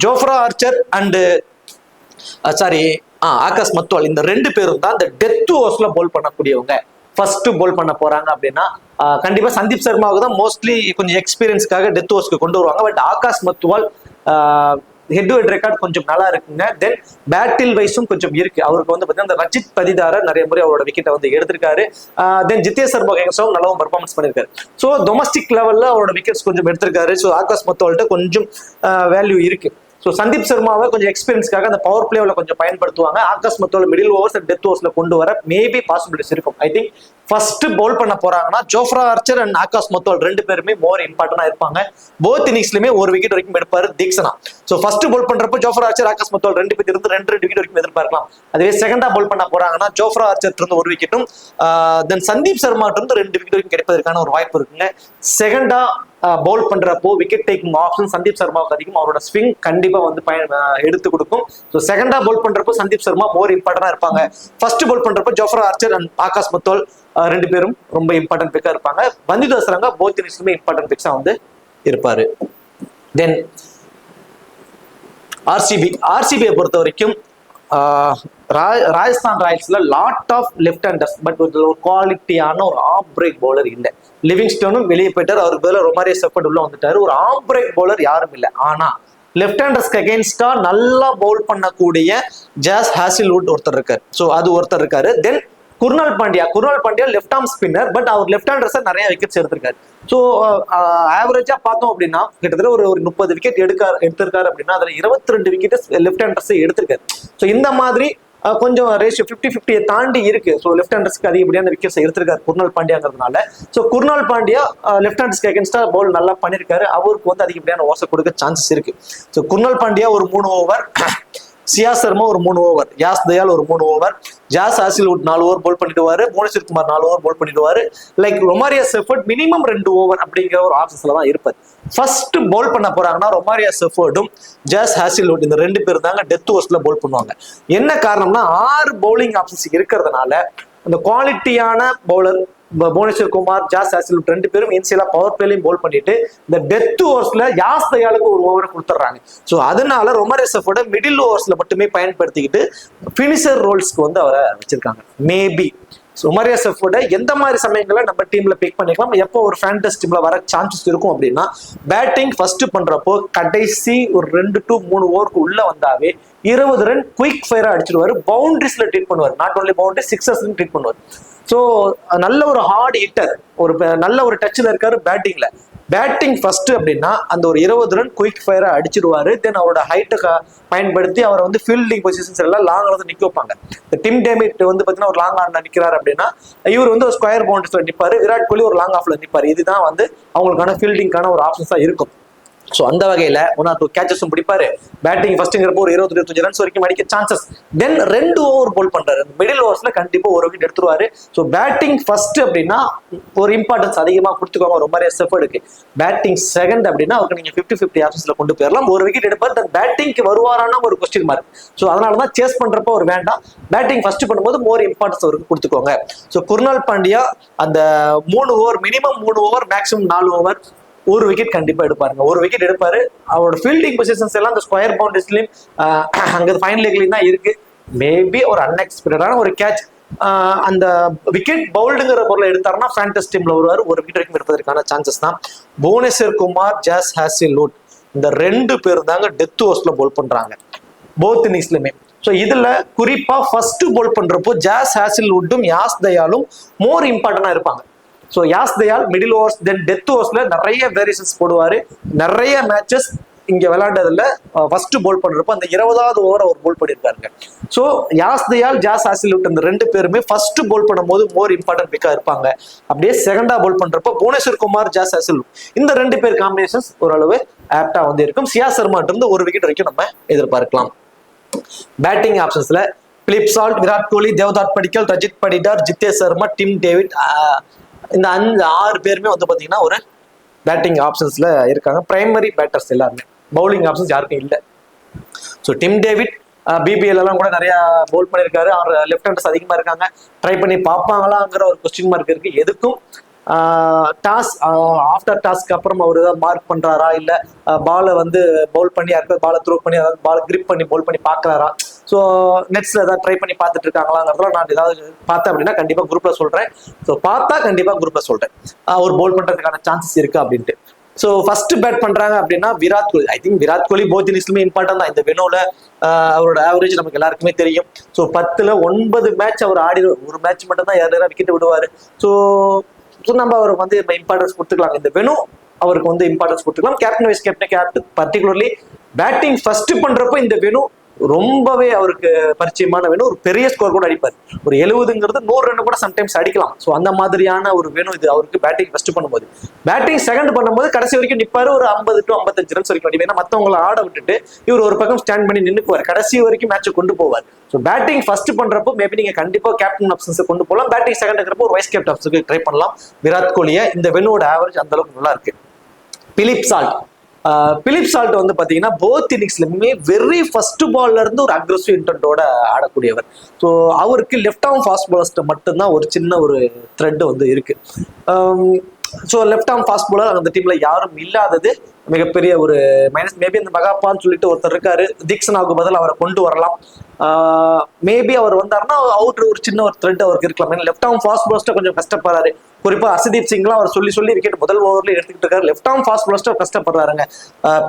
Jofra Archer and Akash Madhwal இந்த 2 பேரும் தான் இந்த டெத் ஓவர்ஸ்ல போல் பண்ணக்கூடியவங்க. ஃபர்ஸ்ட் போல் பண்ண போறாங்க அப்படின்னா கண்டிப்பா சந்தீப் சர்மாவுக்கு தான் மோஸ்ட்லி கொஞ்சம் எக்ஸ்பீரியன்ஸ்க்காக டெத் ஓவர்ஸ்க்கு கொண்டு வருவாங்க. But Akash Madhwal head to head record கொஞ்சம் நல்லா இருக்குங்க. தென் பேட்டில் வைஸும் கொஞ்சம் இருக்கு. அவருக்கு வந்து பார்த்தீங்கன்னா ரஜித் பதிதார நிறைய முறை அவரோட விக்கெட்டை வந்து எடுத்திருக்காரு. தென் ஜித்தேஷ் சர்மா நல்லாவும் பர்ஃபார்மன்ஸ் பண்ணிருக்காரு. ஸோ டொமஸ்டிக் லெவல்ல அவரோட விக்கெட்ஸ் கொஞ்சம் எடுத்திருக்காரு. ஸோ ஆகாஷ் மத்துவால்கிட்ட கொஞ்சம் வேல்யூ இருக்கு. ஸோ சந்தீப் சர்மாவை கொஞ்சம் எக்ஸ்பீரியன்ஸ்க்காக அந்த பவர் பிளேவில் கொஞ்சம் பயன்படுத்துவாங்க. Akash Madhwal middle overs and death ஓவர்ஸ்ல கொண்டு வர மேபி பாசிபிலிட்டிஸ் இருக்கும். ஐ திங்க் ஃபர்ஸ்ட் பவுல் பண்ண போறாங்கன்னா ஜோஃப்ரா ஆர்ச்சர் அண்ட் ஆகாஷ் மத்துவால் 2 பேருமே மோர் இம்பார்ட்டன்டா இருப்பாங்க. போத் இன்னிங்ஸ்லயுமே ஒரு விக்கெட் வரைக்கும் எடுப்பாரு தீக்ஷனா. ஸோ ஃபர்ஸ்ட் பவுல் பண்றப்போ ஜோஃப்ரா ஆர்ச்சர், ஆகாஷ் மத்துவால் 2 பேர் இருந்து 2 விக்கெட் வரைக்கும் எதிர்பார்க்கலாம். அதுவே செகண்டா பவுல் பண்ண போறாங்கன்னா ஜோஃப்ரா ஆர்ச்சர் இருந்து 1 விக்கெட்டும், தென் சந்தீப் சர்மா இருந்து 2 விக்கெட் வரைக்கும் கிடைப்பதற்கான ஒரு வாய்ப்பு இருக்குங்க. செகண்டா பவுல் பண்றப்போ விக்கெட் டேக்கிங் ஆப்ஷன் சந்தீப் சர்மாவுக்கு அதிகம். அவரோட ஸ்விங் கண்டிப்பா வந்து எடுத்து கொடுக்கும். ஸோ செகண்டா பவுல் பண்றப்போ சந்தீப் சர்மா மோர் இம்பார்ட்டன்டா இருப்பாங்க. ஃபர்ஸ்ட் பவுல் பண்றப்போ ஜோஃப்ரா ஆர்ச்சர் அண்ட் ஆகாஷ் மத்துவால் 2 பேரும் ரொம்ப இம்பார்ட்டன்ட் பிக்கா இருப்பாங்க. வனிது அஸ்ரங்கா போத் இன்னிங்ஸ்லயுமே இம்பார்ட்டன்ட் பிக்ஸா வந்து இருப்பாரு. தென் ஆர்சிபியை பொறுத்த வரைக்கும் ராஜஸ்தான் ராயல்ஸ்ல lot of left handers, but ஒரு குவாலிட்டியான ஒரு ஆஃப் பிரேக் பவுலர் இல்லை. லிவிங்ஸ்டோனும் வெளியே போயிட்டார். அவருக்கு பதிலாக ரொமாரியோ செஃபர்ட் உள்ள வந்துட்டாரு. ஒரு ஆஃப் பிரேக் பவுலர் யாரும் இல்லை. ஆனா லெஃப்ட் ஹேண்டர்ஸ்க்கு அகேன்ஸ்டா நல்லா பவுல் பண்ணக்கூடிய ஜாஸ் ஹாசில்வுட் ஒருத்தர் இருக்காரு. ஸோ அது ஒருத்தர் இருக்காரு. Then Krunal Pandya left arm spinner. But அவர் லெஃப்ட் ஹேண்டர்ஸை நிறைய விக்கெட்ஸ் எடுத்திருக்காரு. ஸோ ஆவரேஜா பார்த்தோம் அப்படின்னா கிட்டத்தட்ட ஒரு 30 விக்கெட் எடுத்திருக்காரு அப்படின்னா அதுல 22 விக்கெட் லெஃப்ட் ஹேண்டர்ஸை எடுத்திருக்காரு. ஸோ இந்த மாதிரி கொஞ்சம் ரேஷியோ 50-50 தாண்டி இருக்கு. ஸோ லெஃப்ட் ஹேண்டர்ஸ்க்கு அதிகப்படியான விக்கெட்ஸ் எடுத்திருக்காரு குர்னால் பாண்டியாங்கிறதுனால. ஸோ குர்னால் பாண்டியா லெஃப்ட் ஹேண்டர்ஸ்க்கு அகேன்ஸ்டா பவுல் நல்லா பண்ணிருக்காரு. அவருக்கு வந்து அதிகப்படியான ஓவர்ஸ் கொடுக்க சான்சஸ் இருக்கு. ஸோ குர்னால் பாண்டியா ஒரு 3 ஓவர், சியா சர்மா ஒரு 3 ஓவர், யாஸ் தயால் ஒரு 3 over, Josh Hazlewood 4 over bowl பண்ணிடுவாரு, புவனேஸ்வர் குமார் 4 ஓவர் போல் பண்ணிடுவாரு. Like Romario Shepherd minimum 2 over அப்படிங்கிற ஒரு ஆப்ஷன்ஸ்ல தான் இருப்பாரு. ஃபர்ஸ்ட் போல் பண்ண போறாங்கன்னா ரொமாரியா செஃபர்டும் ஜாஸ் ஹாசில்வுட் இந்த 2 பேர் தாங்க டெத் ஓவர்ஸ்ல போல் பண்ணுவாங்க. என்ன காரணம்னா 6 பவுலிங் ஆப்ஷன்ஸ் இருக்கிறதுனால அந்த குவாலிட்டியான bowler Bhubaneswar Kumar, Josh Hazlewood 2 பேரும் இனிஷியலா பவர் பிளேலையும் போல் பண்ணிட்டு இந்த டெத் ஓவர்ஸ்ல யாஸ் தயாலுக்கு ஒரு ஓவரை கொடுத்துட்றாங்க. ஸோ அதனால ரொமாரியா செஃபர்ட மிடில் ஓவர்ஸ்ல மட்டுமே பயன்படுத்திக்கிட்டு பினிஷர் ரோல்ஸ்க்கு வந்து அவரை வச்சிருக்காங்க. மேபி ரொமாரியா செஃபர்ட எந்த மாதிரி சமயங்களை நம்ம டீம்ல பிக் பண்ணிக்கலாம், எப்போ ஒரு ஃபேண்டஸ் டீம்ல வர சான்சஸ் இருக்கும் அப்படின்னா, பேட்டிங் ஃபர்ஸ்ட் பண்றப்போ கடைசி ஒரு 2 to 3 ஓவருக்கு உள்ள வந்தாவே 20 ரன் குயிக் ஃபயரா அடிச்சிருவாரு. பவுண்டரிஸ்ல ட்ரீட் பண்ணுவார், not only boundary, sixers treat பண்ணுவார். ஸோ நல்ல ஒரு ஹார்ட் ஹிட்டர், ஒரு நல்ல ஒரு டச்சில் இருக்காரு பேட்டிங்ல. பேட்டிங் ஃபர்ஸ்ட் அப்படின்னா அந்த ஒரு 20 ரன் குயிக் ஃபயரா அடிச்சிருவாரு. தென் அவரோட ஹைட்டை பயன்படுத்தி அவரை வந்து ஃபீல்டிங் பொசிஷன்ஸ் எல்லாம் லாங் வந்து நிக்க வைப்பாங்க. டிம் டேவிட் வந்து பாத்தீங்கன்னா ஒரு லாங் ஆன்ல நிக்கிறாரு அப்படின்னா இவர் வந்து ஒரு ஸ்கொயர் பவுண்டரிஸ்ல நிப்பாரு, விராட் கோலி ஒரு லாங் ஆஃப்ல நிப்பாரு. இதுதான் வந்து அவங்களுக்கான ஃபீல்டிங்கான ஒரு ஆப்ஷன்ஸா இருக்கும். ஸோ அந்த வகையில 1 or 2 கேச்சஸும் பிடிப்பாரு. பேட்டிங் ஃபர்ஸ்ட்ங்கிறப்போ ஒரு 20-25 ரன்ஸ் வரைக்கும் அடிக்க சான்சஸ். தென் 2 ஓவர் போல் பண்றாரு. மிடில் ஓவர்ஸ்ல கண்டிப்பா ஒரு விக்கெட் எடுத்துருவாரு. ஸோ பேட்டிங் ஃபர்ஸ்ட் அப்படின்னா ஒரு இம்பார்ட்டன்ஸ் அதிகமாக கொடுத்துக்கோங்க ரொமாரியா செஃபர்டுக்கு. பேட்டிங் செகண்ட் அப்படின்னா அவருக்கு நீங்க 50-50 ஆப்ஷன்ஸ்ல கொண்டு போயிடலாம். ஒரு விக்கெட் எடுப்பார். தென் பேட்டிங்க்கு வருவாரான ஒரு கொஸ்டின் மார்க். ஸோ அதனாலதான் சேஸ் பண்றப்போ ஒரு வேண்டாம், பேட்டிங் ஃபர்ஸ்ட் பண்ணும்போது மோர் இம்பார்ட்டன்ஸ் அவருக்கு கொடுத்துக்கோங்க. ஸோ குர்னால் பாண்டியா அந்த 3 over, minimum 3 over, maximum 4 over, ஒரு விக்கெட் கண்டிப்பா எடுப்பாருங்க. ஒரு விக்கெட் எடுப்பாரு. அவரோட ஃபீல்டிங் பொசிஷன்ஸ் எல்லாம் அந்த ஸ்கொயர் பவுண்டரிஸ்லயும் அங்க ஃபைன் லெக்லயும் தான் இருக்கு. மேபி ஒரு அன்எக்ஸ்பெக்டடான ஒரு கேட்ச் அந்த விக்கெட் பவுல்டுங்கிற பொருளை எடுத்தாருன்னா ஃபேண்டஸ் டீம்ல வருவார். ஒரு விக்கெட் வரைக்கும் எடுப்பதற்கான சான்சஸ் தான். புவனேஸ்வர் குமார், ஜாஸ் ஹாசில்வுட் இந்த 2 பேர் தாங்க டெத் ஓவர்ஸ்ல போல் பண்றாங்க போத் இன்னிங்ஸ்லயுமே. ஸோ இதுல குறிப்பா ஃபர்ஸ்ட் போல் பண்றப்போ ஜாஸ் ஹாசில்வுட்டும் யாஸ் தயாலும் மோர் இம்பார்ட்டன்டா இருப்பாங்க. So Yash Dayal middle overs then death ஓவர்ஸ்ல நிறைய வேரியேஷன்ஸ் போடுவாரு. நிறைய மேட்சஸ் இங்க விளையாண்டதுல ஃபர்ஸ்ட் போல் பண்றப்போ அந்த 20வது ஓவர் அவர் போல் பண்ணியிருக்காருங்க. ஸோ யாஸ் தயால், ஜாஸ் ஹாசில்வுட் இந்த 2 பேருமே ஃபர்ஸ்ட் போல் பண்ணும்போது மோர் இம்பார்ட்டன்ட் பிக்கா இருப்பாங்க. அப்படியே செகண்டா போல் பண்றப்போ புவனேஸ்வர் குமார், ஜாஸ் ஹாசில்வுட் இந்த 2 பேர் காம்பினேஷன்ஸ் ஓரளவு ஆப்டா வந்து இருக்கும். சியா சர்மா இருந்து ஒரு விக்கெட் வரைக்கும் நம்ம எதிர்பார்க்கலாம். Batting ஆப்ஷன்ஸ்ல Philip salt, Virat Kohli, Devdutt படிக்கல், ரஜித் படிடார், ஜித்தேஷ் சர்மா, டிம் டேவிட் இந்த 6 பேருமே வந்து பாத்தீங்கன்னா ஒரு பேட்டிங் ஆப்ஷன்ஸ்ல இருக்காங்க. பிரைமரி பேட்டர்ஸ் எல்லாருமே, பவுலிங் ஆப்ஷன்ஸ் யாருக்கும் இல்லை. ஸோ டிம் டேவிட் பிபிஎல் எல்லாம் கூட நிறைய பவுல் பண்ணியிருக்காரு. அவர் லெஃப்ட் ஹேண்டர்ஸ் அதிகமா இருக்காங்க. ட்ரை பண்ணி பார்ப்பாங்களாங்கிற ஒரு கொஸ்டின் மார்க் இருக்கு. எதுக்கும் டாஸ் ஆஃப்டர் டாஸ்க்கு அப்புறம் அவர் ஏதாவது மார்க் பண்றாரா, இல்ல பாலை வந்து பவுல் பண்ணி யாருக்கும் பாலை த்ரோ பண்ணி அதாவது பால் கிரிப் பண்ணி பவுல் பண்ணி பாக்குறாரா, ஸோ நெட்ஸ்ல ஏதாவது ட்ரை பண்ணி பார்த்துட்டு இருக்காங்களாங்கிறதுல நான் ஏதாவது பார்த்தேன் அப்படின்னா கண்டிப்பா குரூப்ல சொல்றேன். ஸோ பார்த்தா கண்டிப்பா குரூப்ல சொல்றேன் ஒரு பவுல் பண்றதுக்கான சான்சஸ் இருக்கு அப்படின்ட்டு. ஸோ ஃபர்ஸ்ட் பேட் பண்றாங்க அப்படின்னா Virat Kohli. I think Virat Kohli both இன்னிங்ஸ்லுமே இம்பார்ட்டன் தான். இந்த வெனோல அவரோட ஆவரேஜ் நமக்கு எல்லாருக்குமே தெரியும். ஸோ 10ல் 9 மேட்ச் அவர் ஆடி ஒரு மேட்ச் மட்டும் தான் யாரும் விக்கெட் விடுவாரு. ஸோ நம்ம அவருக்கு வந்து இம்பார்ட்டன்ஸ் கொடுத்துக்கலாம். இந்த வெனோ அவருக்கு வந்து இம்பார்ட்டன்ஸ் கொடுத்துக்கலாம். Captain vice captain particularly batting first பண்றப்போ இந்த வெனோ ரொம்பவே அவருக்கு பரிச்சயமான வேணும். ஒரு பெரிய ஸ்கோர் கூட அடிப்பார். ஒரு 70ங்கிறது 100 ரன் கூட சம்டைம்ஸ் அடிக்கலாம். ஸோ அந்த மாதிரியான ஒரு வேணும் இது அவருக்கு பேட்டிங் ஃபர்ஸ்ட் பண்ணும்போது. பேட்டிங் செகண்ட் பண்ணும்போது கடைசி வரைக்கும் நிற்பாரு. ஒரு 50 to 55 ரன்ஸ் வரைக்கும் அடிப்பார். ஏன்னா மற்றவங்களை ஆட விட்டுட்டு இவர் ஒரு பக்கம் ஸ்டாண்ட் பண்ணி நின்னுக்குவார். கடைசி வரைக்கும் மேட்சை கொண்டு போவார். ஸோ பேட்டிங் ஃபர்ஸ்ட் பண்றப்போ மேபி நீங்க கண்டிப்பா கேப்டன் ஆப்ஷன்ஸ் கொண்டு போகலாம். பேட்டிங் செகண்ட் இருக்கிறப்போ ஒரு வைஸ் கேப்டன் ஆப்ஷனுக்கு ட்ரை பண்ணலாம். விராட் கோலியை இந்த வெனோட ஆவரேஜ் அந்த அளவுக்கு நல்லா இருக்கு. பிலிப் சால்ட் வந்து பாத்தீங்கன்னா போத் இன்னிங்ஸ்லயுமே வெரி ஃபர்ஸ்ட் பால்ல இருந்து ஒரு அக்ரெசிவ் இன்டென்ட்டோட ஆடக்கூடியவர். ஸோ அவருக்கு லெஃப்ட் ஆர்ம் ஃபாஸ்ட் பாலர்ஸ்ட மட்டும்தான் ஒரு சின்ன ஒரு த்ரெட் வந்து இருக்கு. So left arm fast bowler அந்த டீம்ல யாரும் இல்லாதது மிகப்பெரிய ஒரு மைனஸ். மேபி அந்த மகாப்பான்னு சொல்லிட்டு ஒருத்தர் இருக்காரு, தீக்ஷனாவுக்கு பதில் அவரை கொண்டு வரலாம். மேபி அவர் வந்தாருன்னா அவுட் ஒரு சின்ன ஒரு த்ரெட் அவருக்கு இருக்கலாம். ஏன்னா லெஃப்ட் ஆர்ம் ஃபாஸ்ட் பாலர்ஸ்ட கொஞ்சம் கஷ்டப்படுறாரு. குறிப்பா ஹர்ஷதீப் சிங்லாம் அவர் சொல்லி விக்கெட் முதல் ஓவர்ல எடுத்துக்கிட்டு இருக்காரு. லெஃப்ட் ஆர்ம் ஃபாஸ்ட் பாலர்ஸ்ட கஷ்டப்படுறாருங்க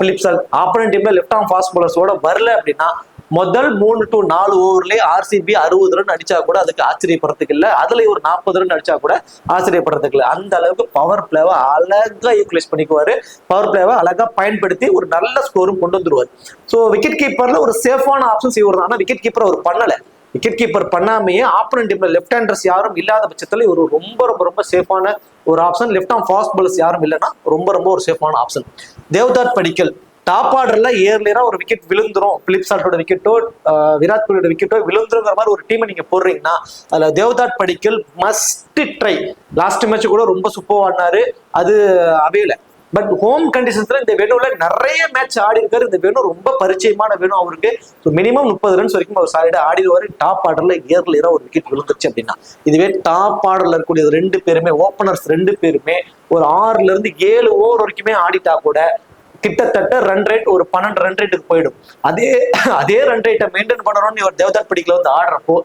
பிலிப் சால்ட். ஆப்போனன்ட் டீம்ல லெஃப்ட் ஆர்ம் ஃபாஸ்ட் பாலர்ஸோட வரல அப்படின்னா முதல் 3 to 4 ஓவர்லயே ஆர்சிபி 60 ரன் அடிச்சா கூட அதுக்கு ஆச்சரியப்படுறதுக்கு இல்லை. அதுல ஒரு 40 ரன் அடிச்சா கூட ஆச்சரியப்படுறதுக்கு இல்லை. அந்த அளவுக்கு பவர் பிளேவை அழகா யூட்டிலைஸ் பண்ணிக்குவாரு. பவர் பிளேவை அழகா பயன்படுத்தி ஒரு நல்ல ஸ்கோரும் கொண்டு வந்துருவாரு. ஸோ விக்கெட் கீப்பர்ல ஒரு சேஃபான ஆப்ஷன்ஸ் இவர் தான். ஆனா விக்கெட் கீப்பர் அவர் பண்ணல. விக்கெட் கீப்பர் பண்ணாமையே ஆப்பனன்ட் டீம்ல லெஃப்ட் ஹேண்டர்ஸ் யாரும் இல்லாத பட்சத்துல ஒரு ரொம்ப ரொம்ப ரொம்ப சேஃபான ஒரு option. Left arm fast bowlers யாரும் இல்லைன்னா ரொம்ப ரொம்ப ஒரு சேஃபான ஆப்ஷன். தேவ்தாட் படிக்கல் டாப் ஆர்டர்ல ஏர்லியரா ஒரு விக்கெட் விழுந்துரும், பிலிப் சால்ட்டோட விக்கெட்டோ விராட் கோலியோட விக்கெட்டோ விழுந்துருங்கிற மாதிரி ஒரு டீமை நீங்க போடுறீங்கன்னா அதுல Devdutt Padikkal must try. Last match கூட ரொம்ப சூப்பர் ஆடினாரு, அது அவையில. பட் ஹோம் கண்டிஷன்ஸ்ல இந்த வேணுல நிறைய மேட்ச் ஆடி இருக்காரு. இந்த வேணும் ரொம்ப பரிச்சயமான வேணும் அவருக்கு. மினிமம் 30 ரன்ஸ் வரைக்கும் அவர் சாலிடா ஆடிடுவாரு. டாப் ஆர்டர்ல ஏர்லியரா ஒரு விக்கெட் விழுந்துருச்சு அப்படின்னா. இதுவே டாப் ஆர்டர்ல இருக்கக்கூடிய 2 பேருமே ஓப்பனர்ஸ் 2 பேருமே ஒரு 6ல இருந்து 7 ஓவர் வரைக்குமே ஆடிட்டா கூட கிட்டத்தட்ட ரன் ரேட் ஒரு 12 ரன் ரேட்டுக்கு போயிடும். அதே ரன் ரேட்டை மெயின்டைன் பண்ணணும்னு ஒரு தேவ்தாட் படிக்கல வந்து ஆடுறப்போ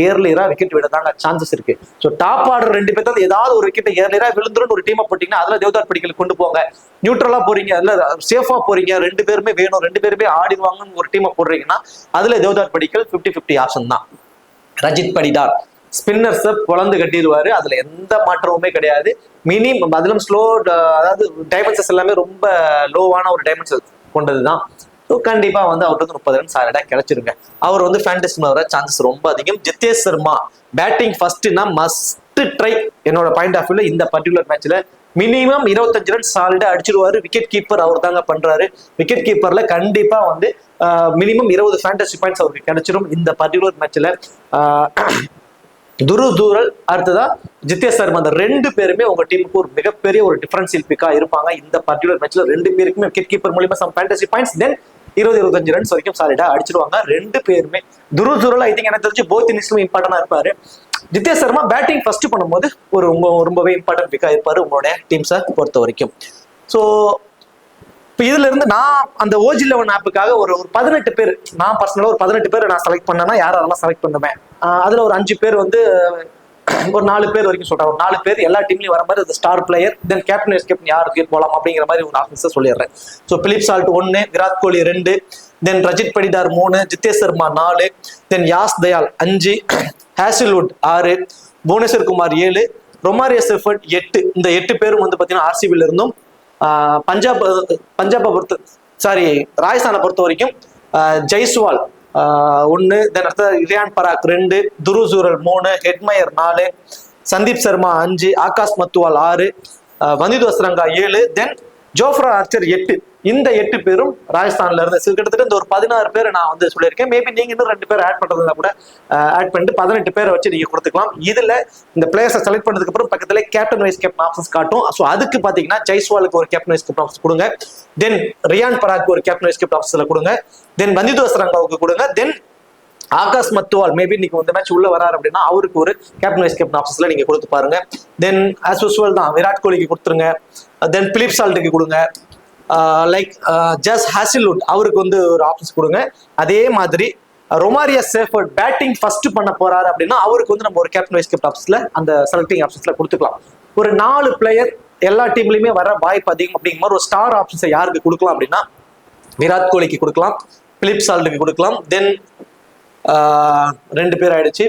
ஏர்லியரா விக்கெட் விட தாங்க சான்சஸ் இருக்கு. ஸோ டாப் ஆர்டர் 2 பேர் ஏதாவது ஒரு விக்கெட் ஏர்லியரா விழுந்துரும் ஒரு டீமை போட்டீங்கன்னா அதுல தேவ்தாட் படிக்கல கொண்டு போங்க. நியூட்ரலா போறீங்க, அதுல சேஃபா போறீங்க, 2 பேருமே வேணும், 2 பேருமே ஆடிடுவாங்கன்னு ஒரு டீமை போடுறீங்கன்னா அதுல தேவ்தாட் படிக்கல் 50-50 ஆப்ஷன் தான். ரஜித் படிதார் ஸ்பின்னர்ஸை பொழந்து கட்டிடுவாரு, அதுல எந்த மாற்றமுமே கிடையாது. மினிமம் அதிலும் ஸ்லோ, அதாவது டைமென்ஷன்ஸ் எல்லாமே ரொம்ப லோவான ஒரு டைமென்ஷன் கொண்டதுதான். ஸோ கண்டிப்பா வந்து அவருக்கு 30 ரன் சாலிடா கிடைச்சிருங்க. அவர் வந்து ஃபேண்டஸி வர சான்சஸ் ரொம்ப அதிகம். ஜித்தேஷ் சர்மா பேட்டிங் ஃபர்ஸ்ட்னா மஸ்ட் ட்ரை. என்னோட பாயிண்ட் ஆஃப் வியூல இந்த பர்டிகுலர் மேட்ச்ல மினிமம் 25 ரன் சாலிடா அடிச்சிருவாரு. விக்கெட் கீப்பர் அவர் தாங்க பண்றாரு. விக்கெட் கீப்பர்ல கண்டிப்பா வந்து மினிமம் 20 ஃபேண்டஸி பாயிண்ட்ஸ் அவருக்கு கிடைச்சிரும் இந்த பர்டிகுலர் மேட்ச்ல. துருதூரல் அடுத்ததா ஜித்தேஷ் சர்மா, அந்த 2 பேருமே உங்க டீமுக்கு ஒரு மிகப்பெரிய ஒரு டிஃபரன்சியல் பிக்கா இருப்பாங்க இந்த பர்டிகுலர் மேட்ச்ல. 2 பேருக்குமே விக்கெட் கீப்பர் மூலியமா சம் ஃபேண்டஸி பாயிண்ட்ஸ், தென் 20-25 ரன்ஸ் வரைக்கும் சாலிடா அடிச்சிருவாங்க 2 பேருமே. துருதூரல் ஐ திங்க் எனக்கு தெரிஞ்சு போத் இன்னிங்ஸ்லும் இம்பார்ட்டன்டா இருப்பாரு. ஜித்தேஷ் சர்மா பேட்டிங் ஃபர்ஸ்ட் பண்ணும்போது ஒரு ரொம்பவே இம்பார்ட்டன்ட் பிக்கா இருப்பாரு உங்களோட டீம்ஸை பொறுத்த வரைக்கும். ஸோ இப்போ இதுல இருந்து நான் அந்த OG11 ஆப்புக்காக ஒரு 18 பேர், நான் பர்சனலா ஒரு 18 பேர் நான் செலக்ட் பண்ணேன்னா யாரெல்லாம் செலக்ட் பண்ணுவேன். அதுல ஒரு 5 பேர் வந்து ஒரு 4 பேர் வரைக்கும் சொல்றேன். ஒரு 4 பேர் எல்லா டீம்லயும் வர மாதிரி star player, then captain vice captain யாருக்கு போலாம் அப்படிங்கிற மாதிரி ஒரு ஆப்ஷன்ஸை சொல்லிடுறேன். So Philip Salt 1, Virat Kohli 2, then Rajat Patidar 3, Jitesh Sharma 4, then Yash Dayal 5, Hazlewood 6, Bhuvneshwar Kumar 7, Romario Shepherd 8. இந்த 8 பேரும் வந்து பாத்தீங்கன்னா RCBல இருந்தும் பஞ்சாபை ராஜஸ்தானை பொறுத்த வரைக்கும் ஜெய்ஸ்வால் 1, தென் அடுத்த ரியான் பராக் 2, துருசூரல் 3, ஹெட்மயர் 4, சந்தீப் சர்மா 5, ஆகாஷ் மத்துவால் 6, வந்திது அஸ்ரங்கா 7, தென் ஜோஃப்ரா ஆர்ச்சர் 8. இந்த 8 பேரும் ராஜஸ்தான்ல இருந்து கிட்டத்தட்ட இந்த ஒரு 16 பேரை நான் வந்து சொல்லியிருக்கேன். மேபி நீங்க இன்னும் 2 பேர் ஆட் பண்றதுனா கூட ஆட் பண்ணிட்டு 18 பேரை வச்சு நீங்க கொடுத்துக்கலாம். இதுல இந்த பிளேயர்ஸை செலக்ட் பண்ணதுக்கு அப்புறம் பக்கத்துல கேப்டன் வைஸ் கேப்டன் ஆப்ஷன்ஸ் காட்டும். ஸோ அதுக்கு பாத்தீங்கன்னா ஜெய்ஸ்வாலுக்கு ஒரு கேப்டன் வைஸ் கேப்டன் ஆப்ஷன் கொடுங்க, தென் ரியான் பராக் ஒரு கேப்டன் வைஸ் கேப்டன் ஆப்ஷன்ஸ்ல கொடுங்க, தென் வந்திது அஸ்ரங்காவுக்கு கொடுங்க, தென் ஆகாஷ் மத்துவால் மேபி இன்னைக்கு இந்த மேட்ச் உள்ள வராரு அப்படின்னா அவருக்கு ஒரு கேப்டன் வைஸ் கேப்டன் ஆப்ஷன்ஸ்ல நீங்க கொடுத்து பாருங்க. தென் ஆஸ் யூசுவல் தான் விராட் கோலிக்கு கொடுத்துருங்க, தென் பிலிப் சால்ட்டுக்கு கொடுங்க, லைக் ஜஸ் ஹேசில்வுட் அவருக்கு வந்து ஒரு ஆப்ஷன்ஸ் கொடுங்க. அதே மாதிரி ரொமாரியோ செஃபர்ட் பேட்டிங் ஃபர்ஸ்ட் பண்ண போறாரு அப்படின்னா அவருக்கு வந்து நம்ம ஒரு கேப்டன் வைஸ் கேப்டன் ஆப்ஷன்ஸ்ல அந்த செலக்டிங் ஆப்ஷன்ஸ்ல கொடுத்துக்கலாம். ஒரு 4 பிளேயர் எல்லா டீம்லயுமே வர வாய்ப்பு அதிகம் அப்படிங்கிற மாதிரி ஒரு ஸ்டார் ஆப்ஷன்ஸை யாருக்கு கொடுக்கலாம் அப்படின்னா விராட் கோலிக்கு கொடுக்கலாம், பிலிப் சால்ட்டுக்கு கொடுக்கலாம், தென் 2 பேர் ஆயிடுச்சு.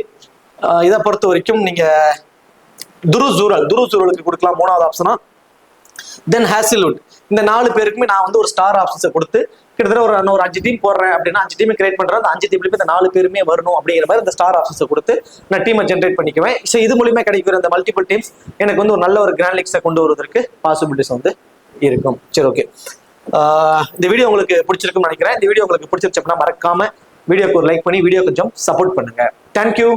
இதை பொறுத்த வரைக்கும் நீங்க துருசூரலுக்கு கொடுக்கலாம் 3வது ஆப்ஷனா, தென் ஹேசில்வுட். இந்த 4 பேருக்குமே நான் வந்து ஒரு ஸ்டார் ஆப்ஷன்ஸை கொடுத்து கிட்டத்தட்ட ஒரு 5 டீம் போடுறேன் அப்படின்னா 5 டீம் கிரியேட் பண்றேன். அந்த 5 டீம்லயுமே இந்த 4 பேருமே வரணும் அப்படிங்கிற மாதிரி இந்த ஸ்டார் ஆப்ஷன்ஸை கொடுத்து நான் டீமை ஜென்ரேட் பண்ணிக்குவேன். ஸோ இது மூலியமா கிடைக்கிற இந்த மல்டிபிள் டீம்ஸ் எனக்கு வந்து ஒரு நல்ல ஒரு கிராண்ட் லீக்ஸை கொண்டு வருவதற்கு பாசிபிலிட்டிஸ் வந்து இருக்கும். சரி, ஓகே. இந்த வீடியோ உங்களுக்கு பிடிச்சிருக்குன்னு நினைக்கிறேன். இந்த வீடியோ உங்களுக்கு பிடிச்சிருச்சு அப்படின்னா மறக்காம வீடியோக்கு ஒரு லைக் பண்ணி வீடியோ கொஞ்சம் சப்போர்ட் பண்ணுங்க. தேங்க்யூ.